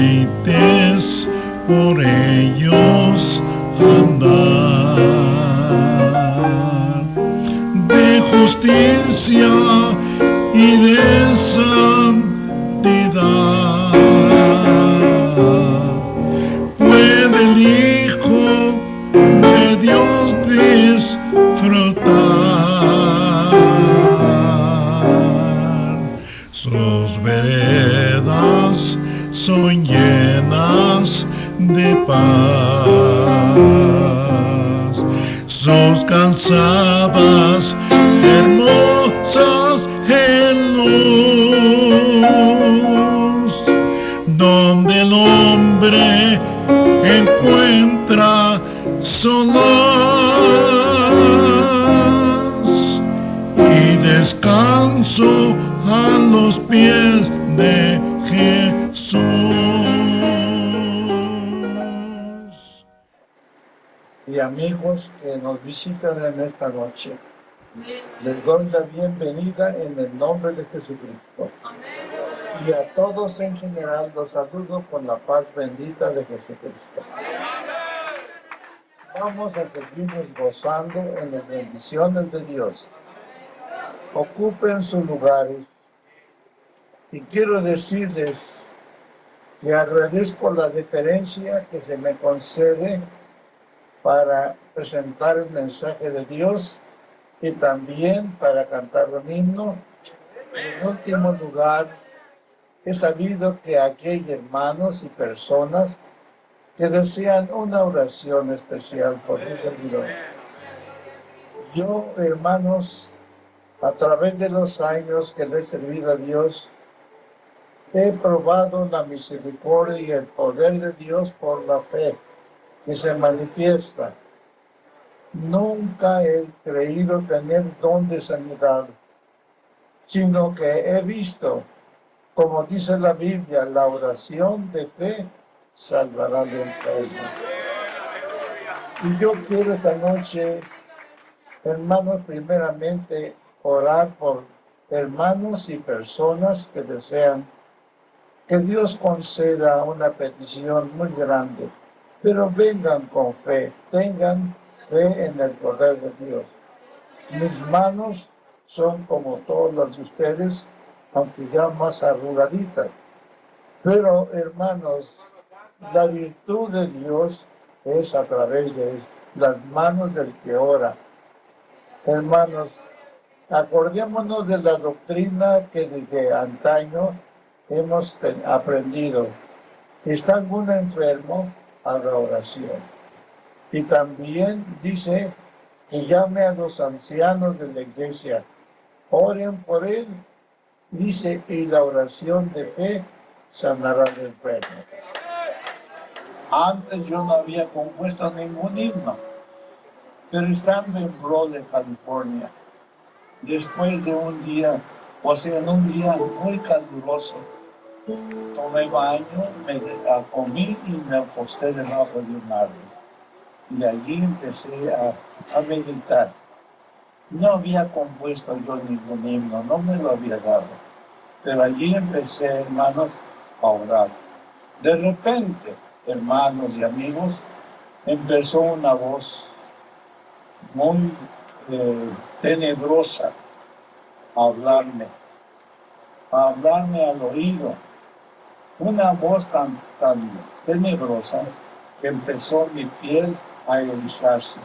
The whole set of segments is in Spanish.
deleites por ellos andar, de justicia y de santidad. Puede el Hijo de Dios disfrutar. Sus veredas son llenas de paz, sus calzadas hermosas en luz, donde el hombre encuentra solaz y descanso a los pies de Jesús. Y amigos que nos visitan en esta noche, les doy la bienvenida en el nombre de Jesucristo. Y a todos en general los saludo con la paz bendita de Jesucristo. Vamos a seguirnos gozando en las bendiciones de Dios. Ocupen sus lugares. Y quiero decirles que agradezco la deferencia que se me concede para presentar el mensaje de Dios y también para cantar un himno. En último lugar, he sabido que aquí hay hermanos y personas que desean una oración especial por su servidor. Yo, hermanos, a través de los años que le he servido a Dios, he probado la misericordia y el poder de Dios por la fe que se manifiesta. Nunca he creído tener don de sanidad, sino que he visto, como dice la Biblia, la oración de fe salvará al enfermo. Y yo quiero esta noche, hermanos, primeramente orar por hermanos y personas que desean que Dios conceda una petición muy grande, pero vengan con fe, tengan fe en el poder de Dios. Mis manos son como todas las de ustedes, aunque ya más arrugaditas. Pero, hermanos, la virtud de Dios es a través de las manos del que ora. Hermanos, acordémonos de la doctrina que desde antaño hemos aprendido. ¿Está algún enfermo? Haga oración. Y también dice que llame a los ancianos de la iglesia, oren por él. Dice, y la oración de fe sanará al enfermo. Antes yo no había compuesto ningún himno, pero estando en Raleigh, California, después de un día, en un día muy caluroso, tomé baño, me comí y me acosté debajo de un árbol. Y allí empecé a meditar. No había compuesto yo ningún himno, no me lo había dado. Pero allí empecé, hermanos, a orar. De repente, hermanos y amigos, empezó una voz muy tenebrosa a hablarme al oído. Una voz tan tenebrosa que empezó mi piel a erizarse.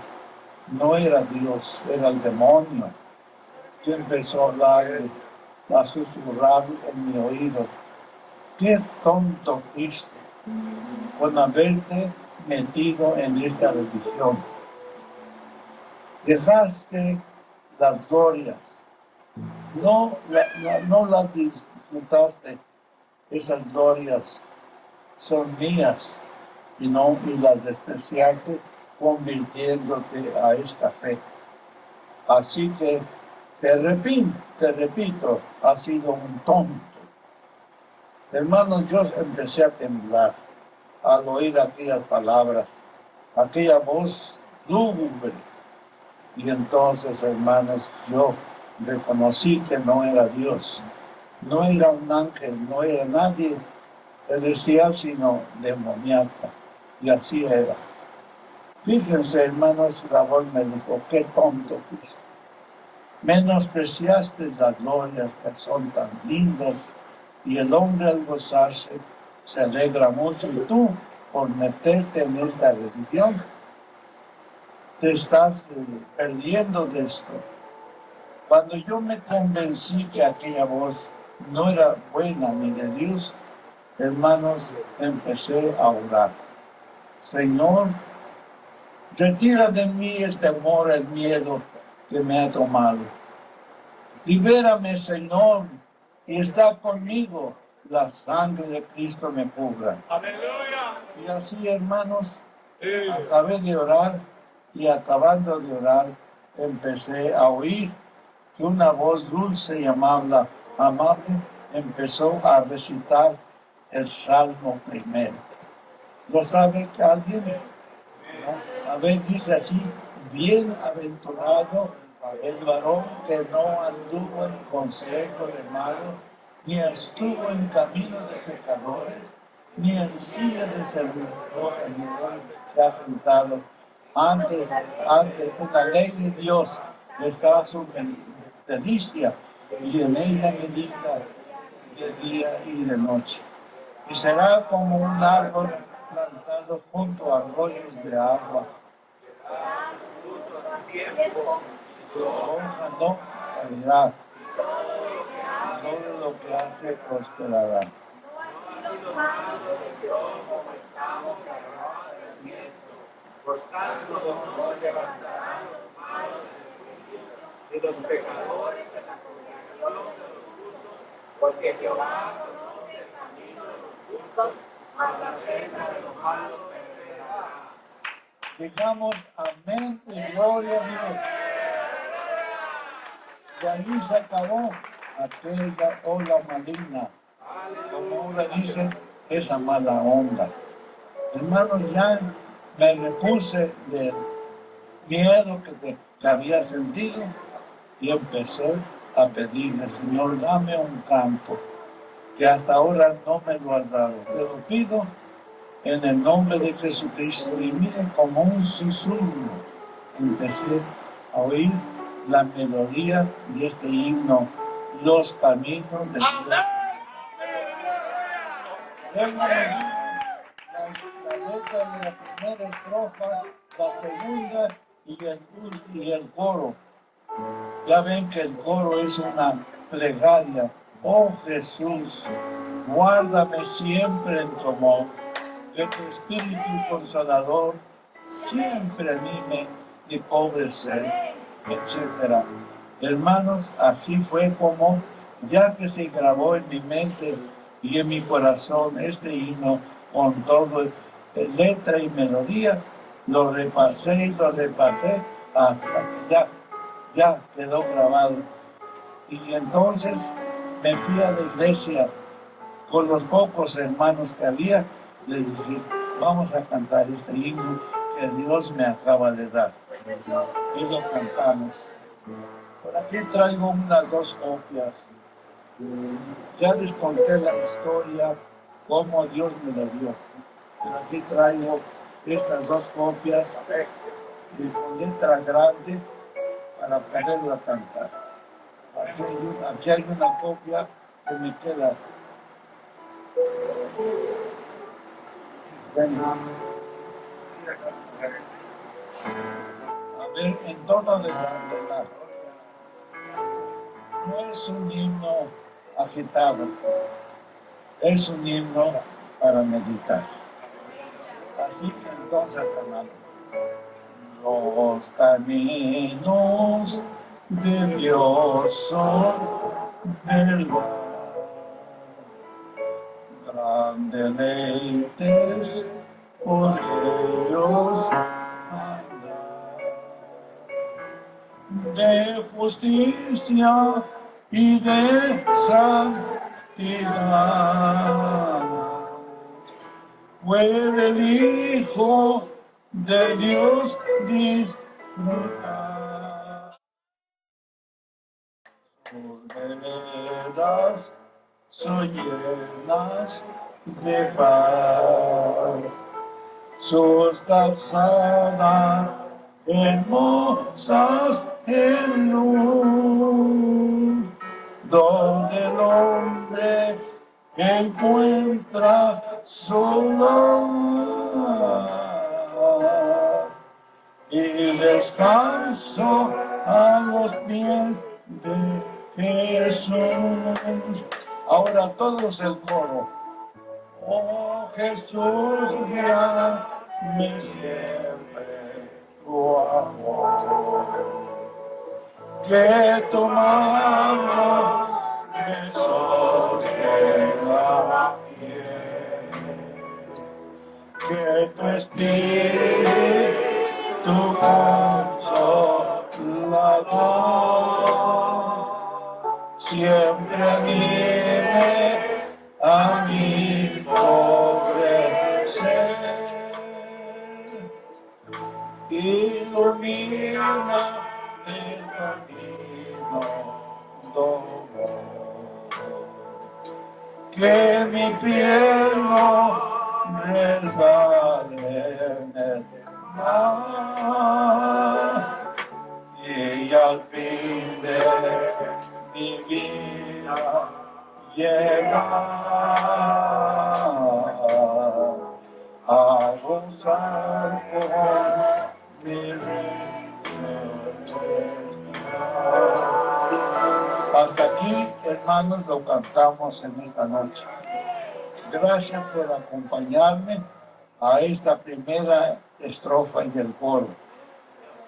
No era Dios, era el demonio que empezó a hablar, a susurrar en mi oído. Qué tonto fuiste con haberte metido en esta religión. Dejaste las glorias, no las disfrutaste. Esas glorias son mías y las despreciaste convirtiéndote a esta fe. Así que te repito, has sido un tonto. Hermanos, yo empecé a temblar al oír aquellas palabras, aquella voz lúgubre. Y entonces, hermanos, yo reconocí que no era Dios, no era un ángel, no era nadie, se decía sino demoníaca, y así era. Fíjense, hermanos, Raúl me dijo, qué tonto fuiste. Menospreciaste las glorias que son tan lindas, y el hombre al gozarse se alegra mucho, y tú, por meterte en esta religión, te estás perdiendo de esto. Cuando yo me convencí que aquella voz no era buena ni de Dios, hermanos, empecé a orar. Señor, retira de mí este temor, el miedo que me ha tomado. Libérame, Señor, y está conmigo. La sangre de Cristo me cubra. Aleluya. Y así, hermanos, Sí. acabé de orar, y acabando de orar, empecé a oír que una voz dulce y amable empezó a recitar el Salmo primero. ¿Lo sabe que alguien? ¿No? A ver, dice así: bienaventurado el varón que no anduvo en consejo de malos, ni estuvo en camino de pecadores, ni en silla de servidores, ni se ha sentado. Antes en la ley de Dios estaba su delicia, y en ella medita de día y de noche. Y será como un árbol plantado junto a arroyos de agua. Su hoja no caerá, todo lo que hace prosperará. Por tanto, no levantarán los malos y los pecadores en la congregación de los justos, porque Jehová conoce el camino de los justos, mas la senda de los malos perecerá. Digamos amén y gloria a Dios. Y ahí se acabó aquella ola maligna, como ahora dicen, esa mala onda. Hermanos, ya me repuse del miedo que había sentido, y empecé a pedirle: Señor, dame un campo, que hasta ahora no me lo has dado. Te lo pido en el nombre de Jesucristo. Y miren, como un susurro, empecé a oír la melodía de este himno, los caminos de Dios. La letra de la primera estrofa, la segunda y el coro. Ya ven que el coro es una plegaria. Oh Jesús, guárdame siempre en tu amor, que tu espíritu consolador siempre anime mi pobre ser, etc. Hermanos, así fue como, ya que se grabó en mi mente y en mi corazón este himno con todo, letra y melodía, lo repasé hasta que ya quedó grabado. Y entonces me fui a la iglesia con los pocos hermanos que había, les dije: vamos a cantar este himno que Dios me acaba de dar. Y lo cantamos. Por aquí traigo unas 2 copias. Ya les conté la historia, cómo Dios me lo dio. Pero aquí traigo estas 2 copias con letra grande para poderla cantar. Aquí hay una copia que me queda. Bueno, a ver, en tono de la. No es un himno agitado, es un himno para meditar. Así que entonces, hermano, los caminos de Dios son verdad, gran deleites por ellos andar, de justicia y de santidad. Puede el Hijo de Dios disfrutar. Sus veredas son llenas de paz. Sus calzadas hermosas en luz, donde el hombre encuentra su hogar y descanso a los pies de Jesús. Ahora todos el coro. Oh Jesús, guíame siempre tu amor, que tu mano me sostenga bien, que tu espíritu consolador siempre anime a mi pobre ser, ilumina el camino dolor, que mi piel no resbale en el mar, y al fin de mi vida llegar a gozar con mi Redentor. Hasta aquí, hermanos, lo cantamos en esta noche. Gracias por acompañarme a esta primera estrofa del coro.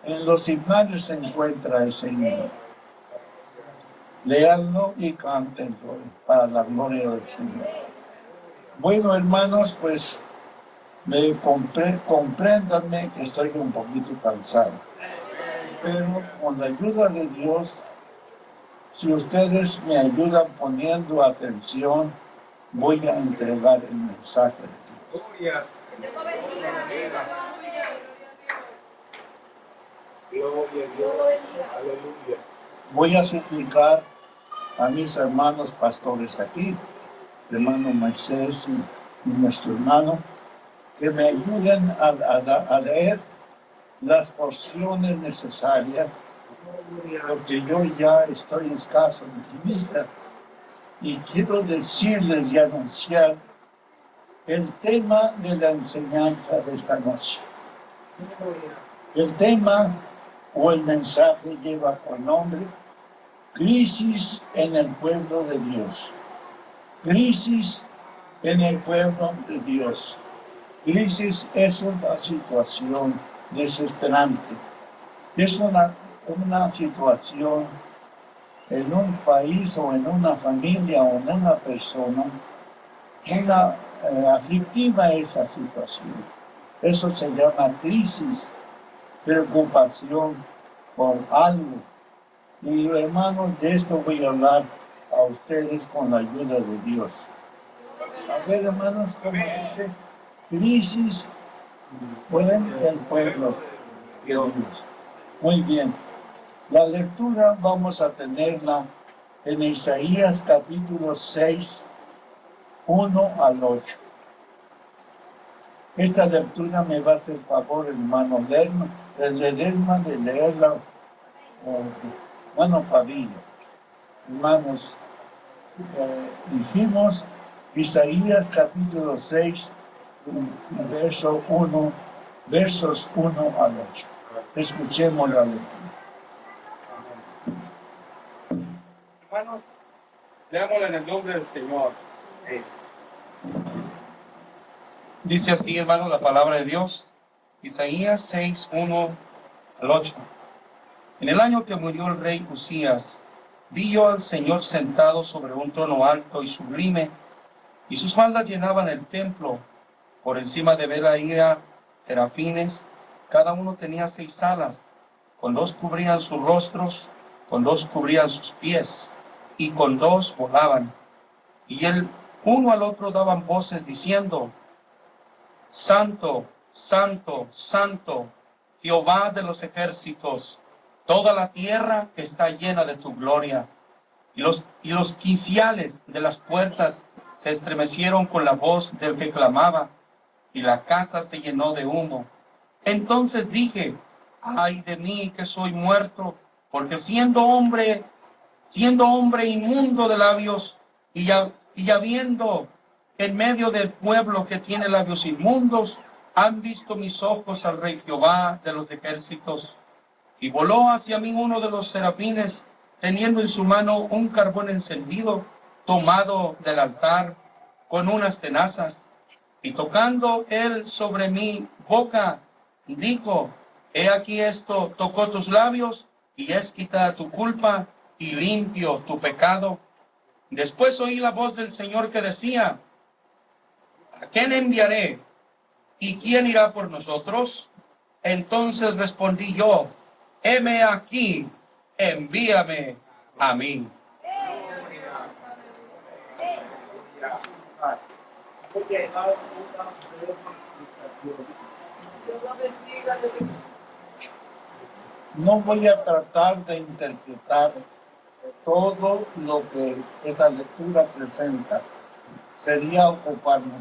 En los himnarios se encuentra ese himno. Léanlo y cántenlo para la gloria del Señor. Bueno, hermanos, pues compréndanme que estoy un poquito cansado. Pero con la ayuda de Dios, si ustedes me ayudan poniendo atención, voy a entregar el mensaje de Dios. Gloria a Dios. Aleluya. Voy a suplicar a mis hermanos pastores aquí, el hermano Moisés y nuestro hermano, que me ayuden a leer las porciones necesarias, porque yo ya estoy escaso de mi vida y quiero decirles y anunciar el tema de la enseñanza de esta noche. El tema o el mensaje lleva por nombre Crisis en el pueblo de Dios. Crisis en el pueblo de Dios. Crisis es una situación desesperante. Es una situación en un país o en una familia o en una persona, aflictiva esa situación. Eso se llama crisis, preocupación por algo. Y hermanos, de esto voy a hablar a ustedes con la ayuda de Dios. A ver, hermanos, ¿cómo dice? Crisis en el pueblo de Dios. Muy bien. La lectura vamos a tenerla en Isaías capítulo 6, 1 al 8. Esta lectura me va a hacer favor, hermano Lerma, de leerla, hermano Padilla. Hermanos, dijimos Isaías capítulo 6, versos 1 al 8. Escuchemos la lectura. Hermanos, leámosla en el nombre del Señor. Dice así, hermanos, la palabra de Dios, Isaías 6, 1 al 8. En el año que murió el rey Usías, vi yo al Señor sentado sobre un trono alto y sublime, y sus faldas llenaban el templo. Por encima de él había serafines, cada uno tenía 6 alas, con 2 cubrían sus rostros, con 2 cubrían sus pies, y con 2 volaban. Y el uno al otro daban voces diciendo: Santo, Santo, Santo, Jehová de los ejércitos, toda la tierra está llena de tu gloria. Y los quiciales de las puertas se estremecieron con la voz del que clamaba, y la casa se llenó de humo. Entonces dije, ay de mí que soy muerto, porque siendo hombre inmundo de labios, y habiendo en medio del pueblo que tiene labios inmundos, han visto mis ojos al Rey Jehová de los ejércitos. Y voló hacia mí uno de los serafines, teniendo en su mano un carbón encendido, tomado del altar, con unas tenazas, y tocando él sobre mi boca, dijo, he aquí esto tocó tus labios, y es quitada tu culpa, y limpio tu pecado. Después oí la voz del Señor que decía, ¿a quién enviaré? ¿Y quién irá por nosotros? Entonces respondí yo, heme aquí, envíame a mí. No voy a tratar de interpretar todo lo que esta lectura presenta. Sería ocuparnos.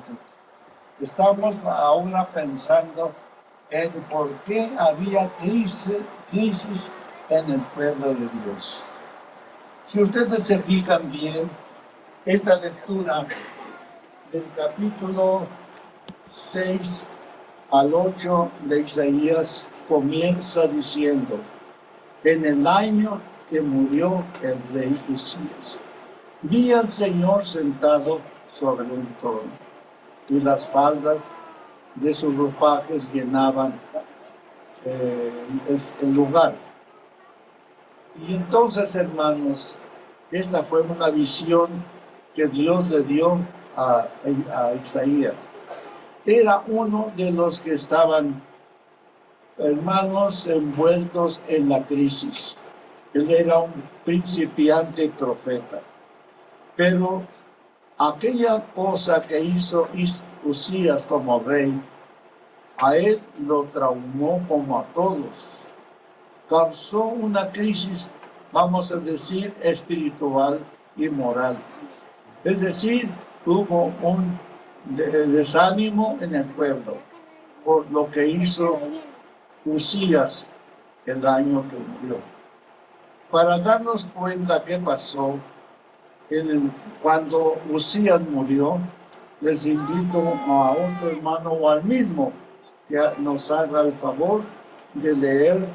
Estamos ahora pensando en por qué había crisis en el pueblo de Dios. Si ustedes se fijan bien, esta lectura del capítulo 6 al 8 de Isaías comienza diciendo, en el año que murió el rey Usías, vi al Señor sentado sobre un trono, y las faldas de sus ropajes llenaban el lugar. Y entonces, hermanos, esta fue una visión que Dios le dio a Isaías. Era uno de los que estaban, hermanos, envueltos en la crisis. Él era un principiante profeta. Pero aquella cosa que hizo Usías como rey, a él lo traumó como a todos. Causó una crisis, vamos a decir, espiritual y moral. Es decir, hubo un desánimo en el pueblo por lo que hizo Usías el año que murió. Para darnos cuenta qué pasó cuando Usías murió, les invito a otro hermano o al mismo que nos haga el favor de leer,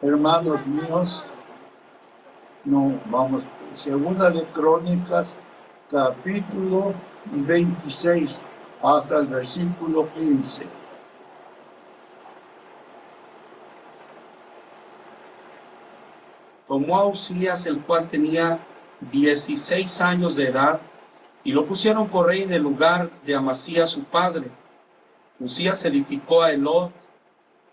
hermanos míos, Segunda de Crónicas, capítulo 26, hasta el versículo 15. Tomó a Usías, el cual tenía 16 años de edad, y lo pusieron por rey en el lugar de Amasías su padre. Usías edificó a Elot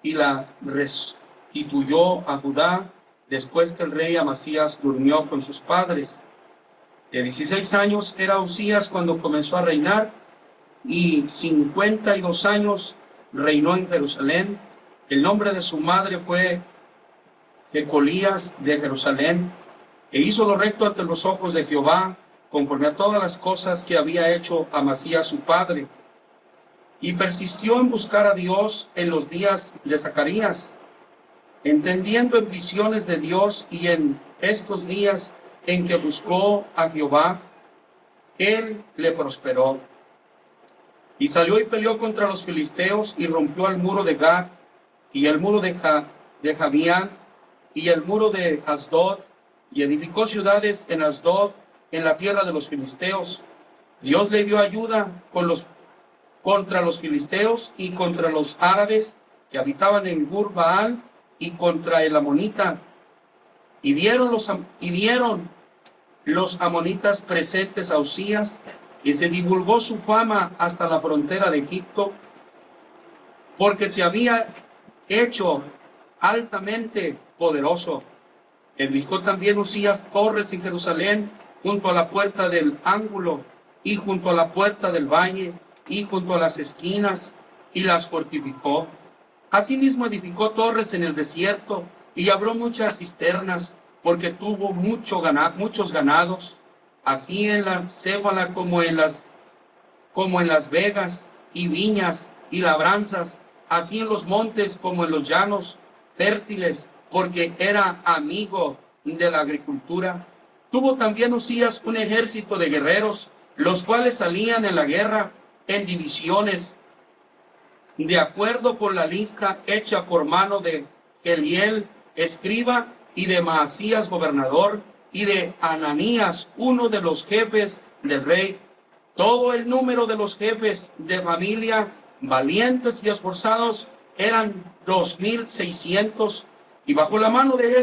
y la restituyó a Judá después que el rey Amasías durmió con sus padres. De 16 años era Usías cuando comenzó a reinar, y 52 años reinó en Jerusalén. El nombre de su madre fue Jecolías de Jerusalén, e hizo lo recto ante los ojos de Jehová, conforme a todas las cosas que había hecho Amasías su padre. Y persistió en buscar a Dios en los días de Zacarías, entendiendo en visiones de Dios, y en estos días en que buscó a Jehová, él le prosperó. Y salió y peleó contra los filisteos, y rompió el muro de Gad, y el muro de Jabián, y el muro de Asdod, y edificó ciudades en Asdod, en la tierra de los filisteos. Dios le dio ayuda contra los filisteos y contra los árabes que habitaban en Gur-Baal, y contra el amonita. Y dieron los amonitas presentes a Usías, y se divulgó su fama hasta la frontera de Egipto, porque se había hecho altamente poderoso. Edificó también Usías torres en Jerusalén, junto a la puerta del ángulo, y junto a la puerta del valle, y junto a las esquinas, y las fortificó. Asimismo edificó torres en el desierto, y abrió muchas cisternas, porque tuvo muchos ganados, así en la Céfala como en las como en las vegas, y viñas, y labranzas, así en los montes como en los llanos fértiles, porque era amigo de la agricultura. Tuvo también Uzías un ejército de guerreros, los cuales salían en la guerra en divisiones, de acuerdo con la lista hecha por mano de Geliel, escriba, y de Maasías, gobernador, y de Ananías, uno de los jefes del rey. Todo el número de los jefes de familia, valientes y esforzados, eran 2,600, y bajo la mano de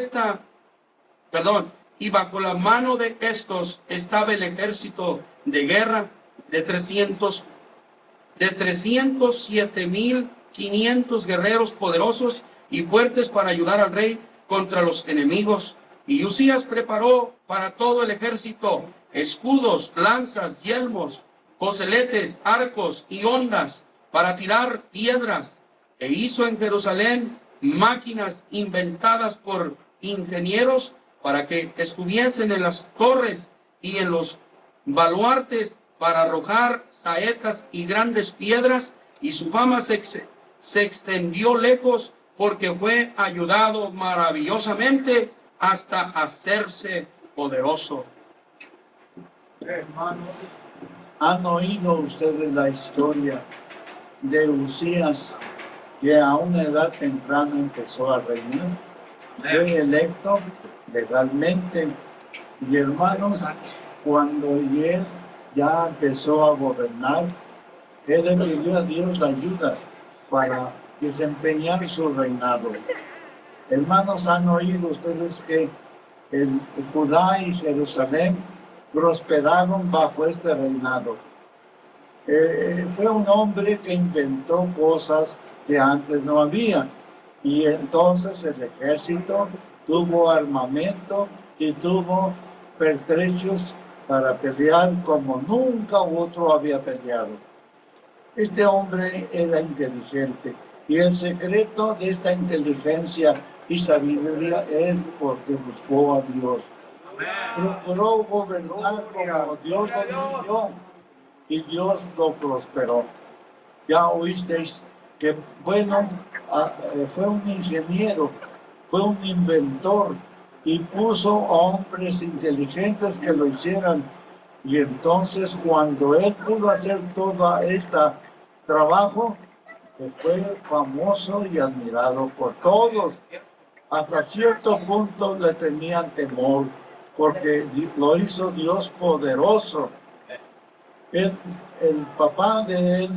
estos estaba el ejército de guerra de 307,500 guerreros poderosos y fuertes para ayudar al rey contra los enemigos. Y Uzías preparó para todo el ejército escudos, lanzas, yelmos, coseletes, arcos y hondas para tirar piedras, e hizo en Jerusalén máquinas inventadas por ingenieros para que estuviesen en las torres y en los baluartes para arrojar saetas y grandes piedras, y su fama se extendió lejos, porque fue ayudado maravillosamente hasta hacerse poderoso. Hermanos, ¿han oído ustedes la historia de Uzías, que a una edad temprana empezó a reinar? Fue electo legalmente, y hermanos, cuando él ya empezó a gobernar, él le pidió a Dios la ayuda para desempeñar su reinado. Hermanos, ¿han oído ustedes que el Judá y Jerusalén prosperaron bajo este reinado? Fue un hombre que inventó cosas que antes no había, y entonces el ejército tuvo armamento y tuvo pertrechos para pelear como nunca otro había peleado. Este hombre era inteligente, y el secreto de esta inteligencia y sabiduría es porque buscó a Dios. Procuró gobernar como Dios lo dio, y Dios lo prosperó. Ya oísteis que, bueno, fue un ingeniero, fue un inventor, y puso a hombres inteligentes que lo hicieran. Y entonces, cuando él pudo hacer todo este trabajo, fue famoso y admirado por todos. Hasta cierto punto le tenían temor, porque lo hizo Dios poderoso. El papá de él,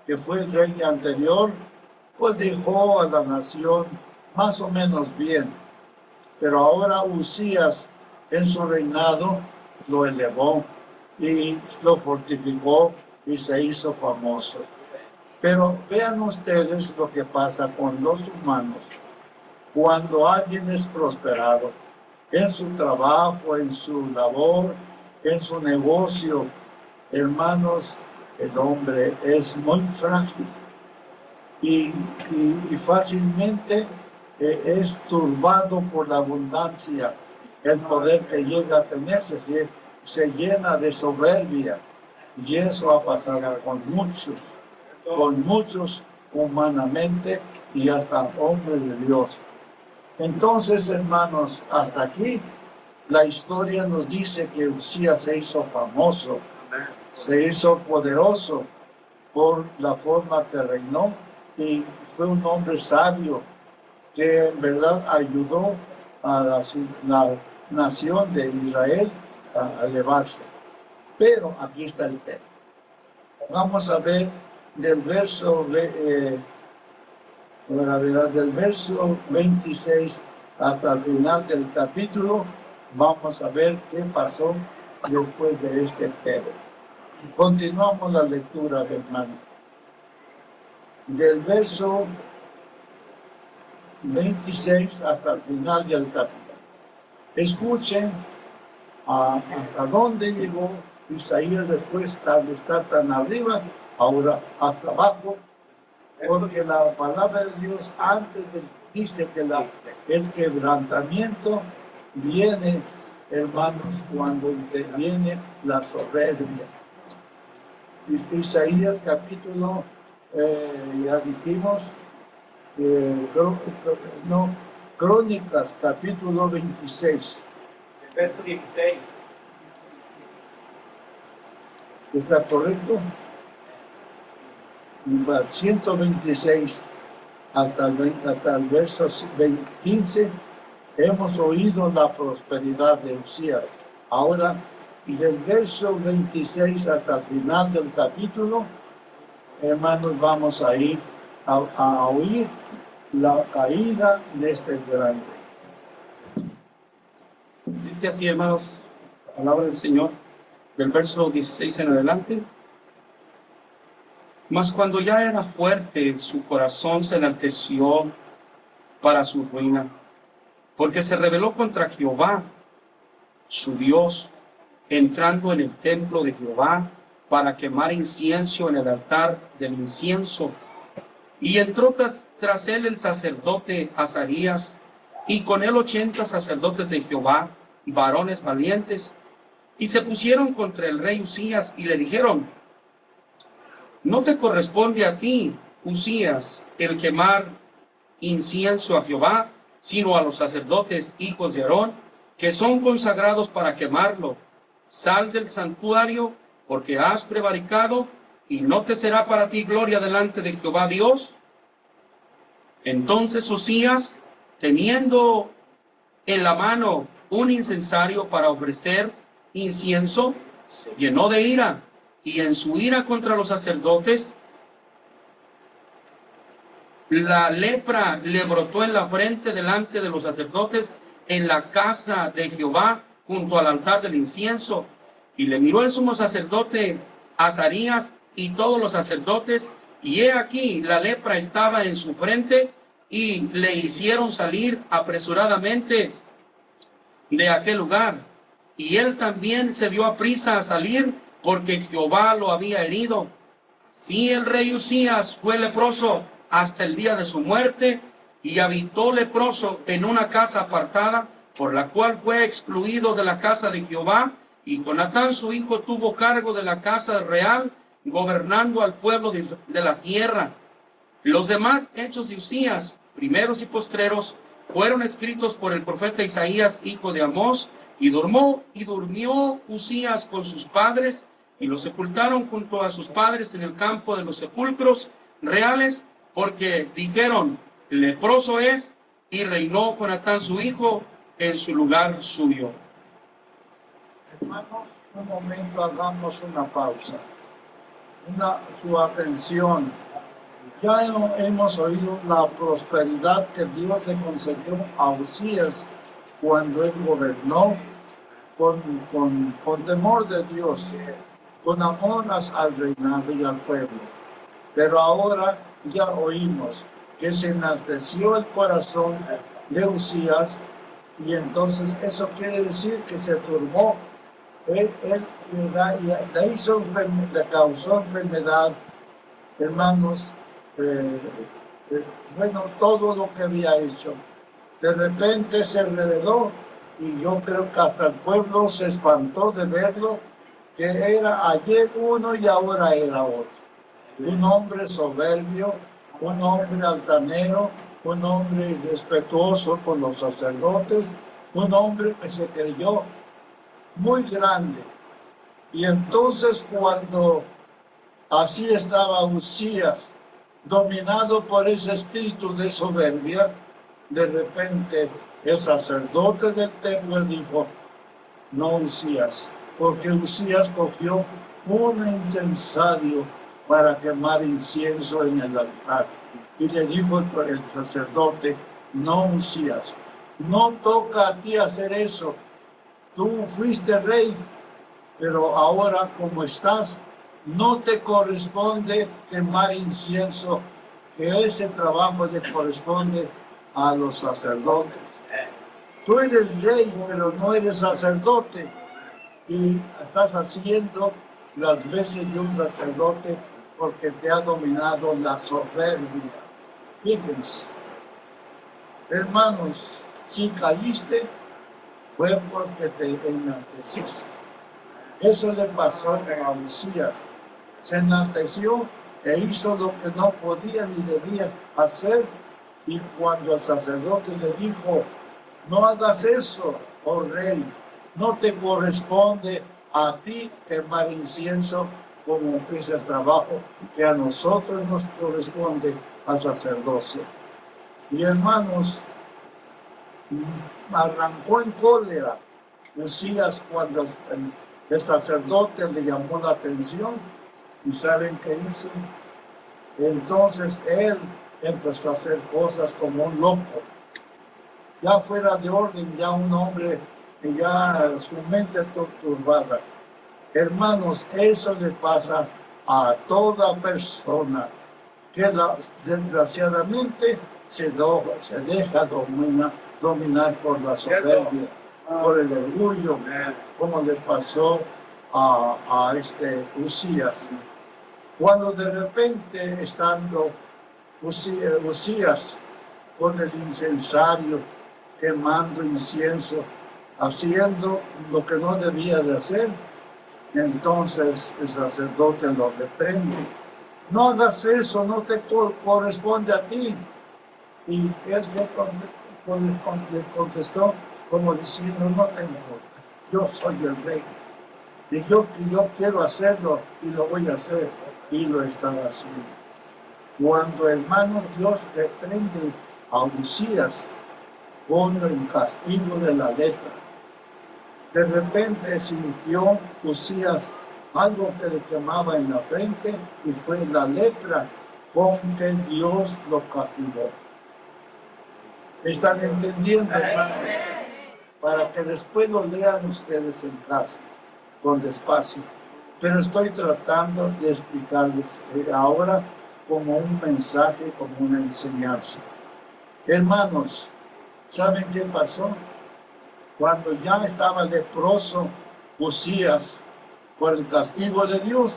que fue el rey anterior, pues dejó a la nación más o menos bien. Pero ahora Uzías, en su reinado, lo elevó y lo fortificó y se hizo famoso. Pero vean ustedes lo que pasa con los humanos. Cuando alguien es prosperado en su trabajo, en su labor, en su negocio, hermanos, el hombre es muy frágil y fácilmente es turbado por la abundancia. El poder que llega a tener se llena de soberbia, y eso ha pasado con muchos humanamente y hasta hombres de Dios. Entonces, hermanos, hasta aquí la historia nos dice que Uzías se hizo famoso, se hizo poderoso por la forma que reinó, y fue un hombre sabio que en verdad ayudó a la nación de Israel a elevarse. Pero aquí está el tema. Vamos a ver del verso 26 hasta el final del capítulo. Vamos a ver qué pasó después de este pero. Continuamos la lectura, hermano. Del verso 26 hasta el final del capítulo. Escuchen hasta dónde llegó Isaías después de estar tan arriba, ahora hasta abajo, porque la palabra de Dios antes dice que el quebrantamiento viene, hermanos, cuando viene la soberbia. Isaías capítulo, ya dijimos, Crónicas capítulo 26. El verso 16. ¿Está correcto? 126 hasta el verso 15. Hemos oído la prosperidad de Usías. Ahora, y del verso 26 hasta el final del capítulo, hermanos, vamos a ir a oír la caída de este grande. Dice así, hermanos, la palabra del Señor, del verso 16 en adelante. Mas cuando ya era fuerte, su corazón se enalteció para su ruina, porque se rebeló contra Jehová, su Dios, entrando en el templo de Jehová para quemar incienso en el altar del incienso. Y entró tras él el sacerdote Azarías, y con él 80 sacerdotes de Jehová, varones valientes, y se pusieron contra el rey Usías y le dijeron: no te corresponde a ti, Usías, el quemar incienso a Jehová, sino a los sacerdotes hijos de Aarón, que son consagrados para quemarlo. Sal del santuario, porque has prevaricado, y no te será para ti gloria delante de Jehová Dios. Entonces Usías, teniendo en la mano un incensario para ofrecer incienso, se llenó de ira, y en su ira contra los sacerdotes, la lepra le brotó en la frente delante de los sacerdotes en la casa de Jehová, junto al altar del incienso. Y le miró el sumo sacerdote Azarías y todos los sacerdotes, y he aquí la lepra estaba en su frente, y le hicieron salir apresuradamente de aquel lugar. Y él también se dio a prisa a salir, porque Jehová lo había herido. Sí, el rey Usías fue leproso hasta el día de su muerte, y habitó leproso en una casa apartada, por la cual fue excluido de la casa de Jehová, y Jonatán su hijo tuvo cargo de la casa real, gobernando al pueblo de la tierra. Los demás hechos de Usías, primeros y postreros, fueron escritos por el profeta Isaías, hijo de Amós, y durmió Usías con sus padres, y lo sepultaron junto a sus padres en el campo de los sepulcros reales, porque dijeron: leproso es, y reinó Jonatán su hijo en su lugar suyo. Hermanos, un momento, hagamos una pausa. Su atención. Ya hemos oído la prosperidad que Dios le concedió a Usías cuando él gobernó con temor de Dios, con amor al reinado y al pueblo. Pero ahora ya oímos que se enalteció el corazón de Usías, y entonces eso quiere decir que se turbó. Él le causó enfermedad, hermanos. Bueno, todo lo que había hecho, de repente se reveló, y yo creo que hasta el pueblo se espantó de verlo, que era ayer uno y ahora era otro. Un hombre soberbio, un hombre altanero, un hombre irrespetuoso con los sacerdotes, un hombre que se creyó muy grande. Y entonces, cuando así estaba Usías, dominado por ese espíritu de soberbia, de repente el sacerdote del templo dijo: no Usías, porque Usías cogió un incensario para quemar incienso en el altar. Y le dijo el sacerdote: no Usías, no toca a ti hacer eso. Tú fuiste rey, pero ahora como estás, no te corresponde quemar incienso, que ese trabajo le corresponde a los sacerdotes. Tú eres rey, pero no eres sacerdote, y estás haciendo las veces de un sacerdote porque te ha dominado la soberbia. Fíjense, hermanos, si caíste, fue porque te enalteciste. Eso le pasó a Usías. se enalteció e hizo lo que no podía ni debía hacer. Y cuando el sacerdote le dijo, no hagas eso, oh rey, no te corresponde a ti quemar incienso como es el trabajo que a nosotros nos corresponde al sacerdocio. Y hermanos, arrancó en cólera Usías cuando el sacerdote le llamó la atención. ¿Y saben qué hizo? Entonces él empezó a hacer cosas como un loco, ya fuera de orden, ya un hombre que ya su mente turbada. Hermanos, eso le pasa a toda persona que desgraciadamente se deja dominar por la soberbia, por el orgullo, como le pasó a Usías. Cuando de repente, estando Usías con el incensario, quemando incienso, haciendo lo que no debía de hacer, entonces el sacerdote lo reprende. No hagas eso, no te corresponde a ti. Y él le contestó como diciendo, no te importa, yo soy el rey. Y yo quiero hacerlo y lo voy a hacer. Y lo estaba haciendo. Cuando, hermanos, Dios reprende a Usías con el castigo de la lepra, de repente sintió Usías algo que le quemaba en la frente y fue la lepra con que Dios lo castigó. ¿Están entendiendo, hermanos? Para que después lo lean ustedes en casa, con despacio. Pero estoy tratando de explicarles ahora como un mensaje, como una enseñanza. Hermanos, ¿saben qué pasó? Cuando ya estaba leproso Usías por el castigo de Dios,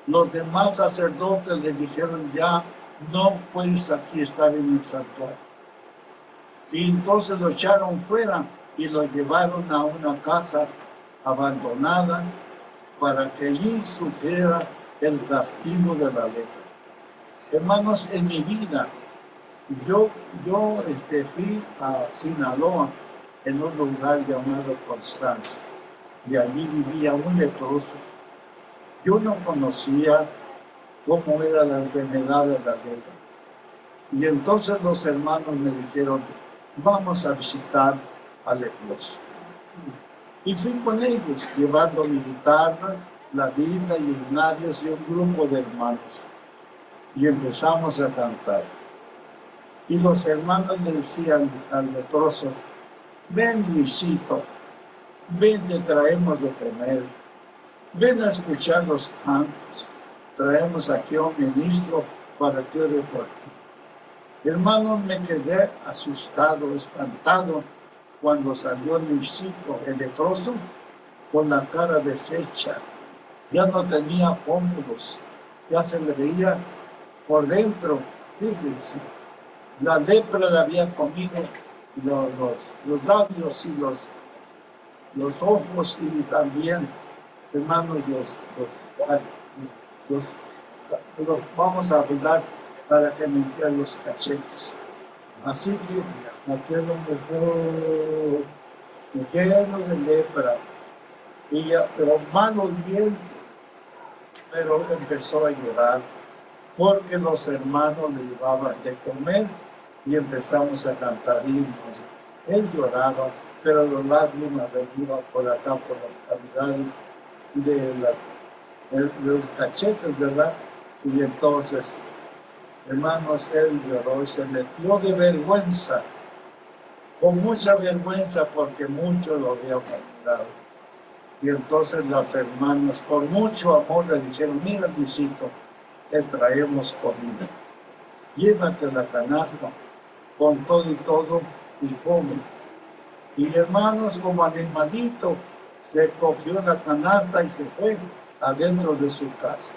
los demás sacerdotes le dijeron, ya no puedes aquí estar en el santuario. Y entonces lo echaron fuera y lo llevaron a una casa abandonada para que allí sufriera el castigo de la lepra. Hermanos, en mi vida, yo fui a Sinaloa, en un lugar llamado Constanza, y allí vivía un leproso. Yo no conocía cómo era la enfermedad de la lepra. Y entonces los hermanos me dijeron, vamos a visitar al leproso. Y fui con ellos, llevando mi guitarra, la Biblia y himnarios y un grupo de hermanos. Y empezamos a cantar. Y los hermanos le decían al leproso, ven Luisito, ven, te traemos de comer, ven a escuchar los cantos, traemos aquí a un ministro para que ore por ti. Hermanos, me quedé asustado, espantado, cuando salió Luisito, el leproso, con la cara deshecha, ya no tenía hombros, ya se le veía por dentro, fíjense, la lepra le había comido los labios y los ojos y también, hermanos, los vamos a hablar para que me entiendan los cachetes. Así que aquel hombre lleno de lepra, pero malos dientes, pero empezó a llorar porque los hermanos le llevaban de comer y empezamos a cantar himnos. Él lloraba, pero las lágrimas le iban por acá, por las cavidades de los cachetes, ¿verdad? Y entonces, hermanos, él lloró y se metió de vergüenza, con mucha vergüenza porque mucho lo había olvidado. Y entonces las hermanas, con mucho amor, le dijeron, mira, Luisito, te traemos comida. Llévate la canasta con todo y come. Y hermanos, como animalito, se cogió la canasta y se fue adentro de su casa.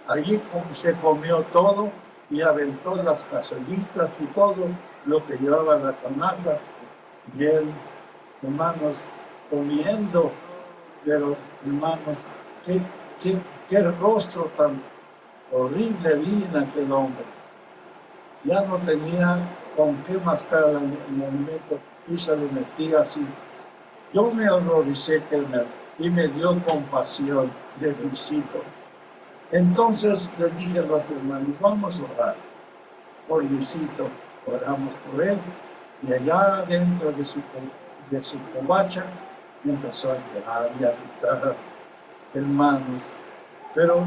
Allí se comió todo y aventó las cazuelitas y todo lo que llevaba la canasta. Y él, hermanos, comiendo, pero hermanos, qué rostro tan horrible vi en aquel hombre. Ya no tenía con qué mascar el alimento y se lo metía así. Yo me horroricé y me dio compasión de Luisito. Entonces le dije a los hermanos, vamos a orar por Luisito. Oramos por él y allá dentro de su covacha empezó a llorar y a gritar, hermanos, pero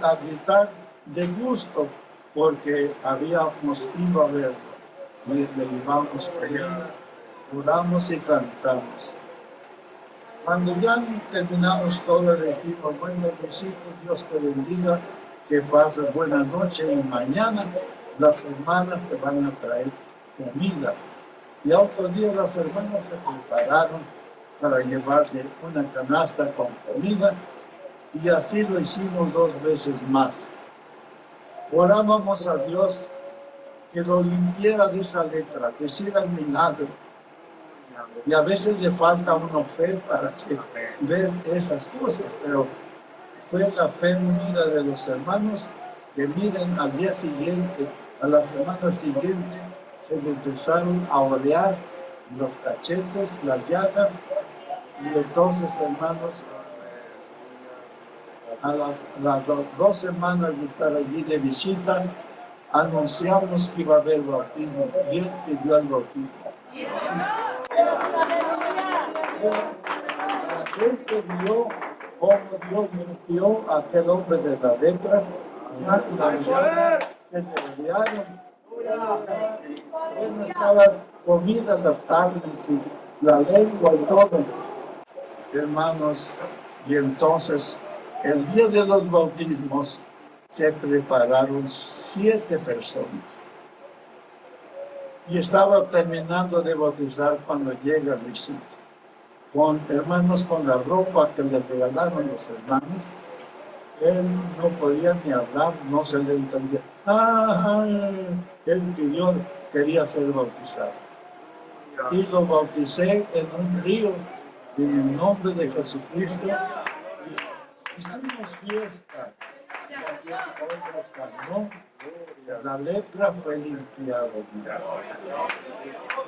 a gritar de gusto porque habíamos ido a verlo. Le llevamos a él, oramos y cantamos. Cuando ya terminamos todo, le dijimos, bueno, Luisito, Dios te bendiga, que pases buena noche y mañana las hermanas te van a traer comida. Y otro día las hermanas se prepararon para llevarle una canasta con comida y así lo hicimos 2 veces más. Orábamos a Dios que lo limpiara de esa letra, que hiciera el milagro. Y a veces le falta a uno fe para ver esas cosas, pero fue la fe unida de los hermanos que miren al día siguiente, a la semana siguiente, se le empezaron a olear los cachetes, las llagas, y entonces, hermanos, a las 2 semanas de estar allí de visita, anunciamos que iba a haber bautismo, y él pidió el bautismo. La gente vio cómo Dios limpió a aquel hombre de la lepra, se desviaron, él estaba comida las carnes y la lengua y todo, hermanos, y entonces el día de los bautismos se prepararon 7 personas. Y estaba terminando de bautizar cuando llega Luisito. Hermanos, con la ropa que le regalaron los hermanos, él no podía ni hablar, no se le entendía. Él pidió, quería ser bautizado. Y lo bauticé en un río, en el nombre de Jesucristo. Y hicimos fiesta. Otras ganó, la lepra fue limpiada.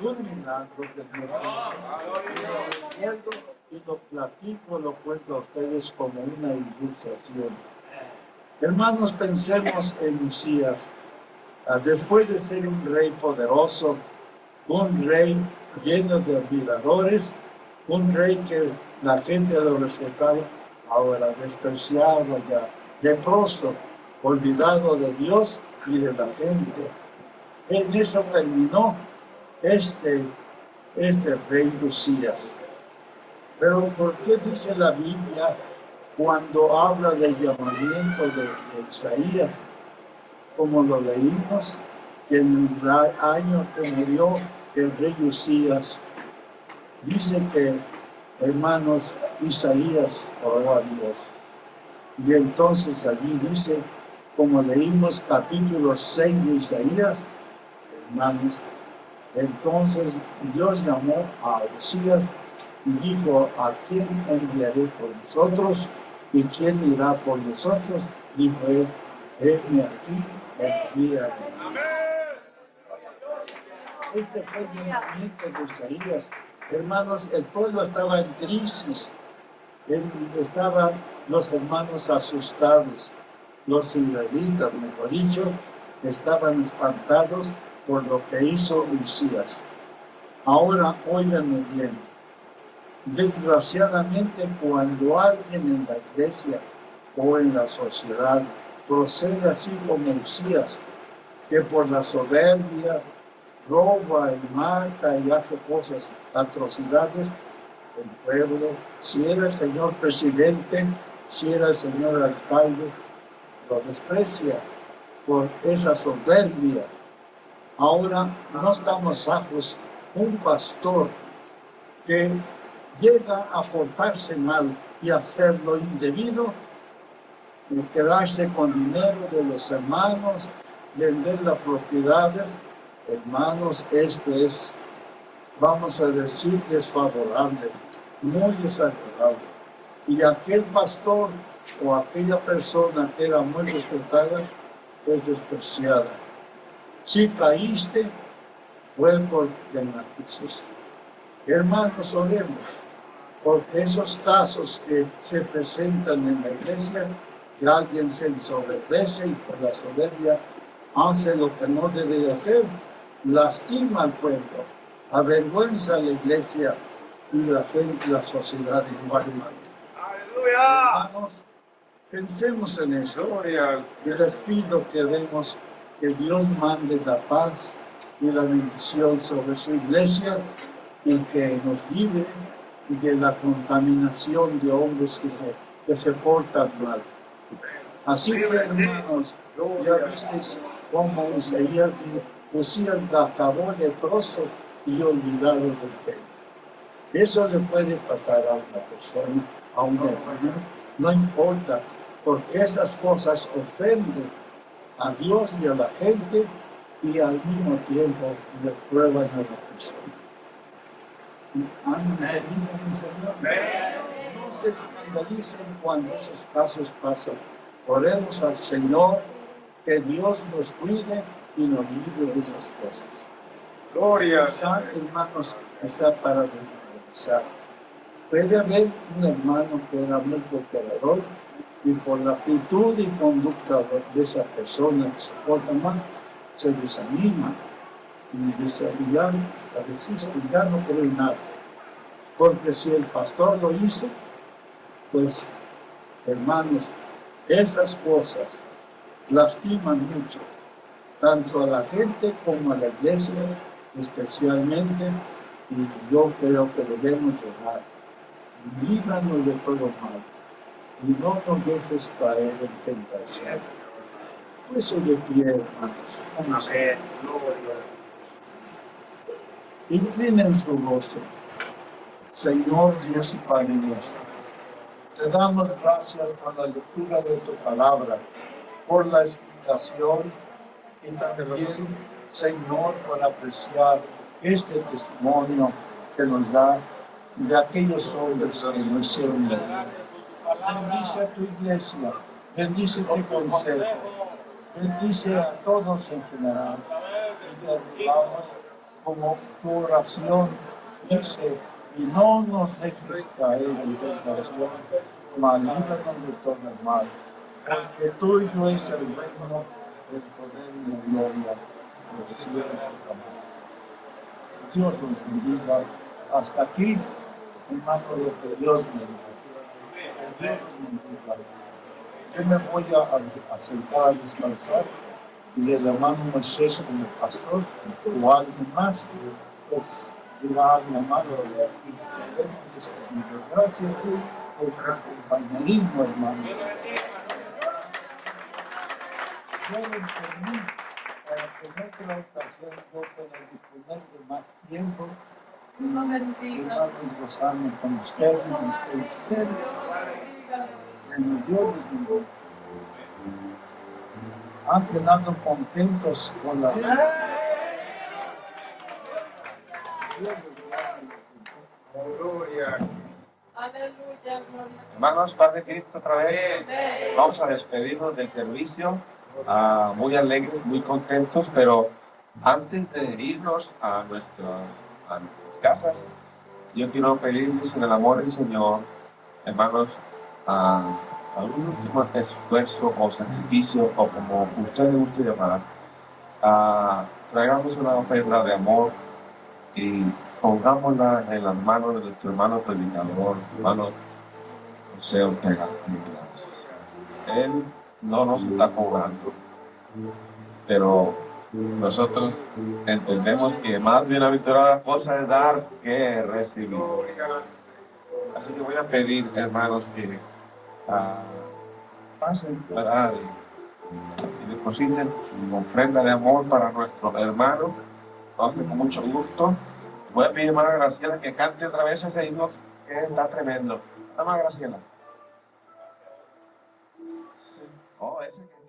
Un milagro que Dios hizo. Y lo platico, lo cuento a ustedes como una ilustración. Hermanos, pensemos en Usías. Después de ser un rey poderoso, un rey lleno de admiradores, un rey que la gente lo respetaba, ahora despreciado ya, leproso, olvidado de Dios y de la gente. En eso terminó este rey Usías. Pero ¿por qué dice la Biblia cuando habla del llamamiento de Isaías, como lo leímos, que en el año que murió el rey Usías, dice que, hermanos, Isaías oró a Dios? Y entonces allí dice, como leímos capítulo 6 de Isaías, hermanos, entonces Dios llamó a Usías y dijo, ¿a quién enviaré por nosotros? ¿Y quién irá por nosotros? Dijo él, venme aquí, envíame. Este fue el llamamiento de Isaías. Hermanos, el pueblo estaba en crisis. Estaban los hermanos asustados. Los israelitas, mejor dicho, estaban espantados por lo que hizo Usías. Ahora, óiganme bien. Desgraciadamente, cuando alguien en la iglesia o en la sociedad procede así como Usías, que por la soberbia roba y mata y hace cosas, atrocidades, el pueblo, si era el señor presidente, si era el señor alcalde, lo desprecia por esa soberbia. Ahora no estamos ajos un pastor que llega a portarse mal y hacer lo indebido, y quedarse con dinero de los hermanos, vender las propiedades. Hermanos, esto es, vamos a decir, desfavorable, muy desagradable. Y aquel pastor o aquella persona que era muy respetada es despreciada. Si caíste, fue porque la quisiste. Hermanos, oremos, porque esos casos que se presentan en la iglesia, que alguien se ensoberbece y por la soberbia hace lo que no debe de hacer, lastima al pueblo, avergüenza a la iglesia y la gente, la sociedad igualmente. Hermanos, pensemos en eso. Y les pido que demos que Dios mande la paz y la bendición sobre su iglesia y que nos libre de la contaminación de hombres que se portan mal. Así que, hermanos, ya visteis cómo Isaías decía, acabó leproso y olvidado del pecado. Eso le puede pasar a una persona, a un hermano, no importa, porque esas cosas ofenden a Dios y a la gente y al mismo tiempo le prueban a la persona. No se escandalicen cuando esos casos pasan. Oremos al Señor, que Dios nos cuide y nos libre de esas cosas. Gloria. Quizá, hermanos, quizá para finalizar, puede haber un hermano que era muy cooperador y por la actitud y conducta de esa persona que se porta mal, se desanima y dice, ya no creo en nada. Porque si el pastor lo hizo, pues, hermanos, esas cosas lastiman mucho, tanto a la gente como a la iglesia, especialmente, y yo creo que debemos orar. Líbranos de todo mal, y no nos dejes caer en tentación. Eso de pie, hermanos. Amén. Gloria. Inclinen su rostro. Señor Dios y Padre nuestro, te damos gracias por la lectura de tu palabra, por la explicación y también, Señor, por apreciar este testimonio que nos da de aquellos hombres que no hicieron nada. Bendice a tu iglesia, bendice tu consejo, bendice a todos en general. Y te rogamos como tu oración dice, y no nos dejes caer en tentación, mas líbranos de todo el mal. Porque tuyo es el reino, el poder y la gloria, por los siglos jamás. Dios nos bendiga. Hasta aquí, hermano, lo que Dios me dijo. Que Dios nos bendiga. Yo me voy a sentar a descansar y el hermano Moisés como pastor o alguien más, pues dirá a mi hermano y gracias por su compañerismo, hermano. Yo lo entendí para que en otra ocasión yo pueda disponer de más tiempo y más gozarme con ustedes, en Dios les bendiga. Han quedado contentos con la Gloria. Aleluya, gloria. Hermanos, paz de Cristo otra vez. Vamos a despedirnos del servicio, muy alegres, muy contentos, pero antes de irnos a nuestras casas, yo quiero pedirles en el amor del Señor, hermanos, algún último esfuerzo o sacrificio, o como usted le guste llamar, traigamos una ofrenda de amor y pongámosla en las manos de nuestro hermano predicador, hermano José Ortega. Él no nos está cobrando, pero nosotros entendemos que más bienaventurada cosa es dar que recibir. Así que voy a pedir, hermanos, que pasen, ¿verdad? Y depositen su ofrenda de amor para nuestro hermano. Lo hace con mucho gusto. Voy a pedir a hermana Graciela que cante otra vez ese himno que está tremendo. Hermana Graciela. Oh, ese que